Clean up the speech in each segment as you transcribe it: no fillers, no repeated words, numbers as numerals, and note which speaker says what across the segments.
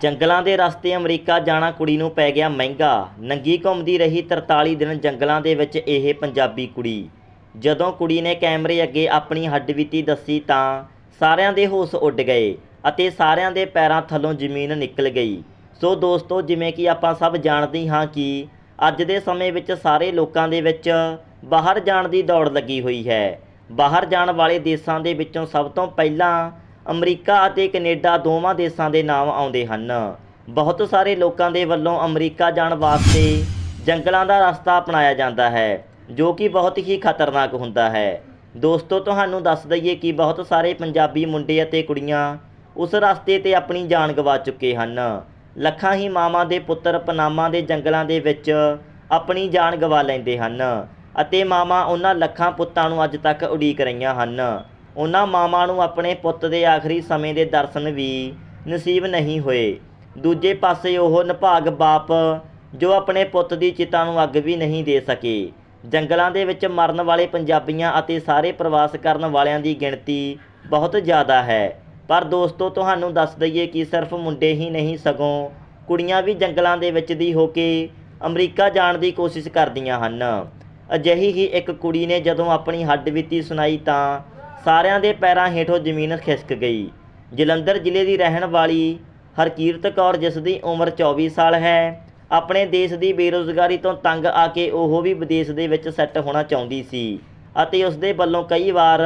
Speaker 1: ਜੰਗਲਾਂ ਦੇ ਰਸਤੇ ਅਮਰੀਕਾ ਜਾਣਾ ਕੁੜੀ ਨੂੰ ਪੈ ਗਿਆ ਮਹਿੰਗਾ। ਨੰਗੀ ਘੁੰਮਦੀ ਰਹੀ 43 ਦਿਨ ਜੰਗਲਾਂ ਦੇ ਵਿੱਚ ਇਹ ਪੰਜਾਬੀ ਕੁੜੀ। ਜਦੋਂ ਕੁੜੀ ਨੇ ਕੈਮਰੇ ਅੱਗੇ ਆਪਣੀ ਹੱਡਬੀਤੀ ਦੱਸੀ ਤਾਂ ਸਾਰਿਆਂ ਦੇ ਹੋਸ਼ ਉੱਡ ਗਏ ਅਤੇ ਸਾਰਿਆਂ ਦੇ ਪੈਰਾਂ ਥੱਲੋਂ ਜ਼ਮੀਨ ਨਿਕਲ ਗਈ। ਸੋ ਦੋਸਤੋ, ਜਿਵੇਂ ਕਿ ਆਪਾਂ ਸਭ ਜਾਣਦੇ ਹਾਂ ਕਿ ਅੱਜ ਦੇ ਸਮੇਂ ਵਿੱਚ ਸਾਰੇ ਲੋਕਾਂ ਦੇ ਵਿੱਚ ਬਾਹਰ ਜਾਣ ਦੀ ਦੌੜ ਲੱਗੀ ਹੋਈ ਹੈ। ਬਾਹਰ ਜਾਣ ਵਾਲੇ ਦੇਸ਼ਾਂ ਦੇ ਵਿੱਚੋਂ ਸਭ ਤੋਂ ਪਹਿਲਾਂ ਅਮਰੀਕਾ ਅਤੇ ਕੈਨੇਡਾ ਦੋਵਾਂ ਦੇਸ਼ਾਂ ਦੇ ਨਾਮ ਆਉਂਦੇ ਹਨ। ਬਹੁਤ ਸਾਰੇ ਲੋਕਾਂ ਦੇ ਵੱਲੋਂ ਅਮਰੀਕਾ ਜਾਣ ਵਾਸਤੇ ਜੰਗਲਾਂ ਦਾ ਰਸਤਾ ਅਪਣਾਇਆ ਜਾਂਦਾ ਹੈ, ਜੋ ਕਿ ਬਹੁਤ ਹੀ ਖਤਰਨਾਕ ਹੁੰਦਾ ਹੈ। ਦੋਸਤੋ, ਤੁਹਾਨੂੰ ਦੱਸ ਦਈਏ ਕਿ ਬਹੁਤ ਸਾਰੇ ਪੰਜਾਬੀ ਮੁੰਡੇ ਅਤੇ ਕੁੜੀਆਂ ਉਸ ਰਸਤੇ 'ਤੇ ਆਪਣੀ ਜਾਨ ਗਵਾ ਚੁੱਕੇ ਹਨ। ਲੱਖਾਂ ਹੀ ਮਾਵਾਂ ਦੇ ਪੁੱਤਰ ਪਨਾਮਾ ਦੇ ਜੰਗਲਾਂ ਦੇ ਵਿੱਚ ਆਪਣੀ ਜਾਨ ਗਵਾ ਲੈਂਦੇ ਹਨ ਅਤੇ ਮਾਵਾਂ ਉਹਨਾਂ ਲੱਖਾਂ ਪੁੱਤਾਂ ਨੂੰ ਅੱਜ ਤੱਕ ਉਡੀਕ ਰਹੀਆਂ ਹਨ। ਉਹਨਾਂ ਮਾਵਾਂ ਨੂੰ ਆਪਣੇ ਪੁੱਤ ਦੇ ਆਖਰੀ ਸਮੇਂ ਦੇ ਦਰਸ਼ਨ ਵੀ ਨਸੀਬ ਨਹੀਂ ਹੋਏ। ਦੂਜੇ ਪਾਸੇ ਉਹ ਨਿਭਾਗ ਬਾਪ ਜੋ ਆਪਣੇ ਪੁੱਤ ਦੀ ਚਿਤਾ ਨੂੰ ਅੱਗ ਵੀ ਨਹੀਂ ਦੇ ਸਕੇ। ਜੰਗਲਾਂ ਦੇ ਵਿੱਚ ਮਰਨ ਵਾਲੇ ਪੰਜਾਬੀਆਂ ਅਤੇ ਸਾਰੇ ਪ੍ਰਵਾਸ ਕਰਨ ਵਾਲਿਆਂ ਦੀ ਗਿਣਤੀ ਬਹੁਤ ਜ਼ਿਆਦਾ ਹੈ। ਪਰ ਦੋਸਤੋ, ਤੁਹਾਨੂੰ ਦੱਸ ਦਈਏ ਕਿ ਸਿਰਫ ਮੁੰਡੇ ਹੀ ਨਹੀਂ ਸਗੋਂ ਕੁੜੀਆਂ ਵੀ ਜੰਗਲਾਂ ਦੇ ਵਿੱਚ ਦੀ ਹੋ ਕੇ ਅਮਰੀਕਾ ਜਾਣ ਦੀ ਕੋਸ਼ਿਸ਼ ਕਰਦੀਆਂ ਹਨ। ਅਜਿਹੀ ਹੀ ਇੱਕ ਕੁੜੀ ਨੇ ਜਦੋਂ ਆਪਣੀ ਹੱਡਬੀਤੀ ਸੁਣਾਈ ਤਾਂ ਸਾਰਿਆਂ ਦੇ ਪੈਰਾਂ ਹੇਠੋਂ ਜ਼ਮੀਨ ਖਿਸਕ ਗਈ। ਜਲੰਧਰ ਜ਼ਿਲ੍ਹੇ ਦੀ ਰਹਿਣ ਵਾਲੀ ਹਰਕੀਰਤ ਕੌਰ, ਜਿਸ ਦੀ ਉਮਰ 24 ਸਾਲ ਹੈ, ਆਪਣੇ ਦੇਸ਼ ਦੀ ਬੇਰੁਜ਼ਗਾਰੀ ਤੋਂ ਤੰਗ ਆ ਕੇ ਉਹ ਵੀ ਵਿਦੇਸ਼ ਦੇ ਵਿੱਚ ਸੈੱਟ ਹੋਣਾ ਚਾਹੁੰਦੀ ਸੀ ਅਤੇ ਉਸ ਦੇ ਵੱਲੋਂ ਕਈ ਵਾਰ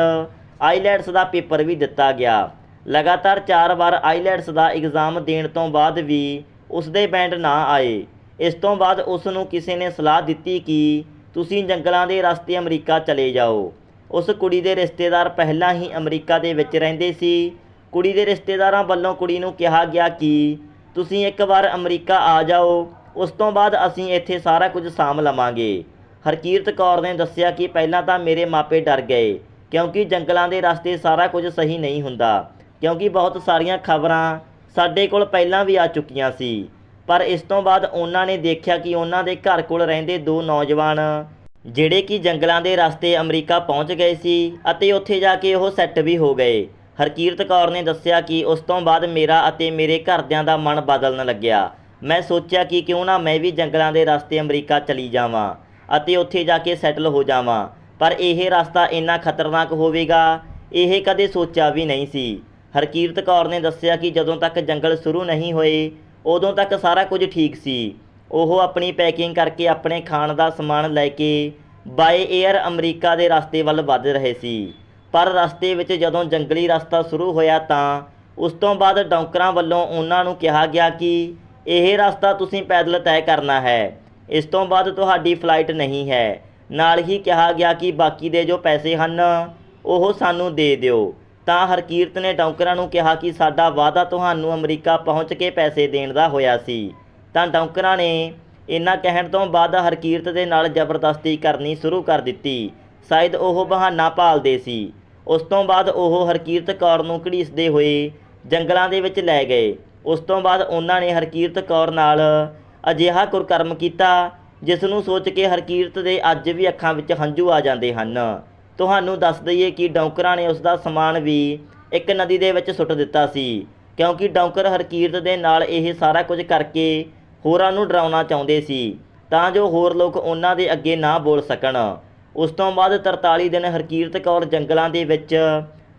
Speaker 1: ਆਈਲੈਟਸ ਦਾ ਪੇਪਰ ਵੀ ਦਿੱਤਾ ਗਿਆ। ਲਗਾਤਾਰ 4 ਵਾਰ ਆਈਲੈਟਸ ਦਾ ਇਗਜ਼ਾਮ ਦੇਣ ਤੋਂ ਬਾਅਦ ਵੀ ਉਸ ਦੇ ਬੈਂਡ ਨਾ ਆਏ। ਇਸ ਤੋਂ ਬਾਅਦ ਉਸ ਨੂੰ ਕਿਸੇ ਨੇ ਸਲਾਹ ਦਿੱਤੀ ਕਿ ਤੁਸੀਂ ਜੰਗਲਾਂ ਦੇ ਰਸਤੇ ਅਮਰੀਕਾ ਚਲੇ ਜਾਓ। ਉਸ ਕੁੜੀ ਦੇ ਰਿਸ਼ਤੇਦਾਰ ਪਹਿਲਾਂ ਹੀ ਅਮਰੀਕਾ ਦੇ ਵਿੱਚ ਰਹਿੰਦੇ ਸੀ। ਕੁੜੀ ਦੇ ਰਿਸ਼ਤੇਦਾਰਾਂ ਵੱਲੋਂ ਕੁੜੀ ਨੂੰ ਕਿਹਾ ਗਿਆ ਕਿ ਤੁਸੀਂ ਇੱਕ ਵਾਰ ਅਮਰੀਕਾ ਆ ਜਾਓ, ਉਸ ਤੋਂ ਬਾਅਦ ਅਸੀਂ ਇੱਥੇ ਸਾਰਾ ਕੁਝ ਸਾਂਭ ਲਵਾਂਗੇ। ਹਰਕੀਰਤ ਕੌਰ ਨੇ ਦੱਸਿਆ ਕਿ ਪਹਿਲਾਂ ਤਾਂ ਮੇਰੇ ਮਾਪੇ ਡਰ ਗਏ, ਕਿਉਂਕਿ ਜੰਗਲਾਂ ਦੇ ਰਸਤੇ ਸਾਰਾ ਕੁਝ ਸਹੀ ਨਹੀਂ ਹੁੰਦਾ, ਕਿਉਂਕਿ ਬਹੁਤ ਸਾਰੀਆਂ ਖਬਰਾਂ ਸਾਡੇ ਕੋਲ ਪਹਿਲਾਂ ਵੀ ਆ ਚੁੱਕੀਆਂ ਸੀ। ਪਰ ਇਸ ਤੋਂ ਬਾਅਦ ਉਹਨਾਂ ਨੇ ਦੇਖਿਆ ਕਿ ਉਹਨਾਂ ਦੇ ਘਰ ਕੋਲ ਰਹਿੰਦੇ 2 ਨੌਜਵਾਨ ਜਿਹੜੇ ਕਿ ਜੰਗਲਾਂ ਦੇ ਰਸਤੇ ਅਮਰੀਕਾ ਪਹੁੰਚ ਗਏ ਸੀ ਅਤੇ ਉੱਥੇ ਜਾ ਕੇ ਉਹ ਸੈੱਟ ਵੀ ਹੋ ਗਏ। ਹਰਕੀਰਤ ਕੌਰ ਨੇ ਦੱਸਿਆ ਕਿ ਉਸ ਤੋਂ ਬਾਅਦ ਮੇਰਾ ਅਤੇ ਮੇਰੇ ਘਰਦਿਆਂ ਦਾ ਮਨ ਬਦਲਣ ਲੱਗਿਆ। ਮੈਂ ਸੋਚਿਆ ਕਿ ਕਿਉਂ ਨਾ ਮੈਂ ਵੀ ਜੰਗਲਾਂ ਦੇ ਰਸਤੇ ਅਮਰੀਕਾ ਚਲੀ ਜਾਵਾਂ ਅਤੇ ਉੱਥੇ ਜਾ ਕੇ ਸੈਟਲ ਹੋ ਜਾਵਾਂ। ਪਰ ਇਹ ਰਸਤਾ ਇੰਨਾ ਖਤਰਨਾਕ ਹੋਵੇਗਾ, ਇਹ ਕਦੇ ਸੋਚਿਆ ਵੀ ਨਹੀਂ ਸੀ। ਹਰਕੀਰਤ ਕੌਰ ਨੇ ਦੱਸਿਆ ਕਿ ਜਦੋਂ ਤੱਕ ਜੰਗਲ ਸ਼ੁਰੂ ਨਹੀਂ ਹੋਏ ਉਦੋਂ ਤੱਕ ਸਾਰਾ ਕੁਝ ਠੀਕ ਸੀ। ਉਹ ਆਪਣੀ ਪੈਕਿੰਗ ਕਰਕੇ ਆਪਣੇ ਖਾਣ ਦਾ ਸਮਾਨ ਲੈ ਕੇ ਬਾਏ ਏਅਰ ਅਮਰੀਕਾ ਦੇ ਰਸਤੇ ਵੱਲ ਵੱਧ ਰਹੇ ਸੀ। ਪਰ ਰਸਤੇ ਵਿੱਚ ਜਦੋਂ ਜੰਗਲੀ ਰਸਤਾ ਸ਼ੁਰੂ ਹੋਇਆ ਤਾਂ ਉਸ ਤੋਂ ਬਾਅਦ ਡੌਂਕਰਾਂ ਵੱਲੋਂ ਉਹਨਾਂ ਨੂੰ ਕਿਹਾ ਗਿਆ ਕਿ ਇਹ ਰਸਤਾ ਤੁਸੀਂ ਪੈਦਲ ਤੈਅ ਕਰਨਾ ਹੈ, ਇਸ ਤੋਂ ਬਾਅਦ ਤੁਹਾਡੀ ਫਲਾਈਟ ਨਹੀਂ ਹੈ। ਨਾਲ ਹੀ ਕਿਹਾ ਗਿਆ ਕਿ ਬਾਕੀ ਦੇ ਜੋ ਪੈਸੇ ਹਨ ਉਹ ਸਾਨੂੰ ਦੇ ਦਿਓ। ਤਾਂ ਹਰਕੀਰਤ ਨੇ ਡੌਂਕਰਾਂ ਨੂੰ ਕਿਹਾ ਕਿ ਸਾਡਾ ਵਾਅਦਾ ਤੁਹਾਨੂੰ ਅਮਰੀਕਾ ਪਹੁੰਚ ਕੇ ਪੈਸੇ ਦੇਣ ਦਾ ਹੋਇਆ ਸੀ। ਤਾਂ ਡੌਂਕਰਾਂ ਨੇ ਇੰਨਾ ਕਹਿਣ ਤੋਂ ਬਾਅਦ ਹਰਕੀਰਤ ਦੇ ਨਾਲ ਜ਼ਬਰਦਸਤੀ ਕਰਨੀ ਸ਼ੁਰੂ ਕਰ ਦਿੱਤੀ। ਸ਼ਾਇਦ ਉਹ ਬਹਾਨਾ ਭਾਲਦੇ ਸੀ। ਉਸ ਤੋਂ ਬਾਅਦ ਉਹ ਹਰਕੀਰਤ ਕੌਰ ਨੂੰ ਘੜੀਸਦੇ ਹੋਏ ਜੰਗਲਾਂ ਦੇ ਵਿੱਚ ਲੈ ਗਏ। ਉਸ ਤੋਂ ਬਾਅਦ ਉਹਨਾਂ ਨੇ ਹਰਕੀਰਤ ਕੌਰ ਨਾਲ ਅਜਿਹਾ ਕੁਕਰਮ ਕੀਤਾ ਜਿਸ ਨੂੰ ਸੋਚ ਕੇ ਹਰਕੀਰਤ ਦੇ ਅੱਜ ਵੀ ਅੱਖਾਂ ਵਿੱਚ ਹੰਝੂ ਆ ਜਾਂਦੇ ਹਨ। ਤੁਹਾਨੂੰ ਦੱਸ ਦਈਏ ਕਿ ਡੌਂਕਰਾਂ ਨੇ ਉਸ ਦਾ ਸਮਾਨ ਵੀ ਇੱਕ ਨਦੀ ਦੇ ਵਿੱਚ ਸੁੱਟ ਦਿੱਤਾ ਸੀ, ਕਿਉਂਕਿ ਡੌਂਕਰ ਹਰਕੀਰਤ ਦੇ ਨਾਲ ਇਹ ਸਾਰਾ ਕੁਝ ਕਰਕੇ ਹੋਰਾਂ ਨੂੰ ਡਰਾਉਣਾ ਚਾਹੁੰਦੇ ਸੀ ਤਾਂ ਜੋ ਹੋਰ ਲੋਕ ਉਹਨਾਂ ਦੇ ਅੱਗੇ ਨਾ ਬੋਲ ਸਕਣ। ਉਸ ਤੋਂ ਬਾਅਦ 43 ਦਿਨ ਹਰਕੀਰਤ ਕੌਰ ਜੰਗਲਾਂ ਦੇ ਵਿੱਚ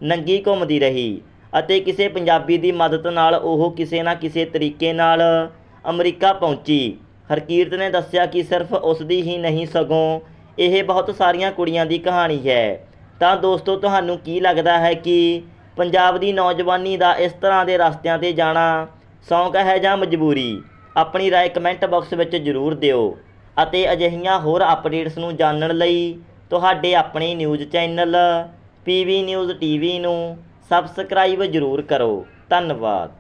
Speaker 1: ਨੰਗੀ ਘੁੰਮਦੀ ਰਹੀ ਅਤੇ ਕਿਸੇ ਪੰਜਾਬੀ ਦੀ ਮਦਦ ਨਾਲ ਉਹ ਕਿਸੇ ਨਾ ਕਿਸੇ ਤਰੀਕੇ ਨਾਲ ਅਮਰੀਕਾ ਪਹੁੰਚੀ। ਹਰਕੀਰਤ ਨੇ ਦੱਸਿਆ ਕਿ ਸਿਰਫ ਉਸ ਦੀ ਹੀ ਨਹੀਂ ਸਗੋਂ ਇਹ ਬਹੁਤ ਸਾਰੀਆਂ ਕੁੜੀਆਂ ਦੀ ਕਹਾਣੀ ਹੈ। ਤਾਂ ਦੋਸਤੋ, ਤੁਹਾਨੂੰ ਕੀ ਲੱਗਦਾ ਹੈ ਕਿ ਪੰਜਾਬ ਦੀ ਨੌਜਵਾਨੀ ਦਾ ਇਸ ਤਰ੍ਹਾਂ ਦੇ ਰਸਤਿਆਂ 'ਤੇ ਜਾਣਾ ਸ਼ੌਂਕ ਹੈ ਜਾਂ ਮਜਬੂਰੀ? ਆਪਣੀ ਰਾਏ ਕਮੈਂਟ ਬਾਕਸ ਵਿੱਚ ਜ਼ਰੂਰ ਦਿਓ ਅਤੇ ਅਜਿਹੀਆਂ ਹੋਰ ਅਪਡੇਟਸ ਨੂੰ ਜਾਣਨ ਲਈ ਤੁਹਾਡੇ ਆਪਣੇ news channel PV news TV ਨੂੰ ਸਬਸਕ੍ਰਾਈਬ ਜ਼ਰੂਰ ਕਰੋ। ਧੰਨਵਾਦ।